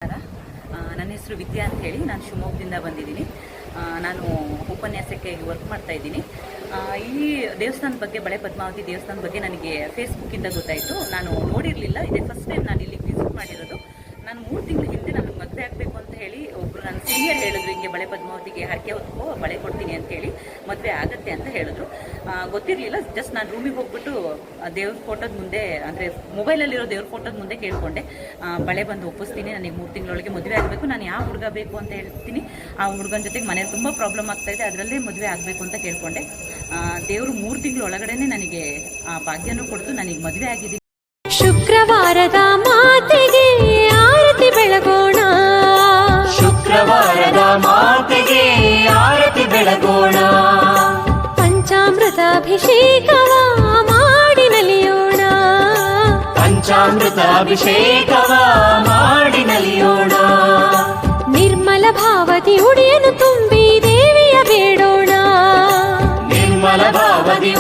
ನನ್ನ ಹೆಸರು ವಿದ್ಯಾ ಅಂತ ಹೇಳಿ ನಾನು ಶಿವಮೊಗ್ಗದಿಂದ ಬಂದಿದ್ದೀನಿ. ನಾನು ಉಪನ್ಯಾಸಕ್ಕೆ ವರ್ಕ್ ಮಾಡ್ತಾ ಇದ್ದೀನಿ. ಈ ದೇವಸ್ಥಾನದ ಬಗ್ಗೆ, ಬಳೆ ಪದ್ಮಾವತಿ ದೇವಸ್ಥಾನದ ಬಗ್ಗೆ ನನಗೆ ಫೇಸ್ಬುಕ್ಕಿಂದ ಗೊತ್ತಾಯಿತು. ನಾನು ನೋಡಿರಲಿಲ್ಲ. ಇದೇ ಫಸ್ಟ್ ಟೈಮ್ ನಾನು ಇಲ್ಲಿಗೆ ವಿಸಿಟ್ ಮಾಡಿರೋದು. ನಾನು 3 ತಿಂಗಳ ಹಿಂದೆ ನನಗೆ ಮದುವೆ ಆಗಬೇಕು ಅಂತ ಹೇಳಿ ಒಬ್ಬರು ನನ್ನ ಸೀನಿಯರ್ ಹೇಳಿದ್ರು, ಹಿಂಗೆ ಬಳೆ ಪದ್ಮಾವತಿಗೆ ಹರಕೆ ಹೊತ್ಕೋ ಬಳೆ ಕೊಡ್ತೀನಿ ಅಂತ ಹೇಳಿ ಮದುವೆ ಆಗತ್ತೆ ಅಂತ ಹೇಳಿದ್ರು. ಗೊತ್ತಿರಲಿಲ್ಲ. ಜಸ್ಟ್ ನಾನು ರೂಮಿಗೆ ಹೋಗ್ಬಿಟ್ಟು ದೇವ್ರ ಫೋಟೋದ ಮುಂದೆ, ಅಂದರೆ ಮೊಬೈಲಲ್ಲಿರೋ ದೇವ್ರ ಫೋಟೋದ ಮುಂದೆ ಕೇಳಿಕೊಂಡೆ, ಬಳೆ ಬಂದು ಒಪ್ಪಿಸ್ತೀನಿ, ನನಗೆ 3 ತಿಂಗಳೊಳಗೆ ಮದುವೆ ಆಗಬೇಕು, ನಾನು ಯಾವ ಹುಡುಗ ಬೇಕು ಅಂತ ಹೇಳ್ತೀನಿ, ಆ ಹುಡುಗನ ಜೊತೆಗೆ ಮನೇಲಿ ತುಂಬ ಪ್ರಾಬ್ಲಮ್ ಆಗ್ತಾಯಿದೆ, ಅದರಲ್ಲೇ ಮದುವೆ ಆಗಬೇಕು ಅಂತ ಕೇಳಿಕೊಂಡೆ. ದೇವರು 3 ತಿಂಗಳೊಳಗಡೆ ನನಗೆ ಆ ಭಾಗ್ಯನೂ ಕೊಡ್ತು, ನನಗೆ ಮದುವೆ ಆಗಿದ್ದೀನಿ. ಶುಕ್ರವಾರದ ಮಾತೆಗೆ ಆರತಿ ಬೆಳಗೋಣ, ಶುಕ್ರವಾರದ ಮಾತೆಗೆ ಆರತಿ ಬೆಳಗೋಣ, ಪಂಚಾಮೃತಾಭಿಷೇಕವ ಮಾಡಿ ನಲಿಯೋಣ, ಪಂಚಾಮೃತಾಭಿಷೇಕವ ಮಾಡಿ ನಲಿಯೋಣ, ನಿರ್ಮಲ ಭಾವತಿ ಉಡಿಯನ್ನು ತುಂಬಿ ದೇವಿಯ ಬೇಡೋಣ, ನಿರ್ಮಲ ಭಾವತಿ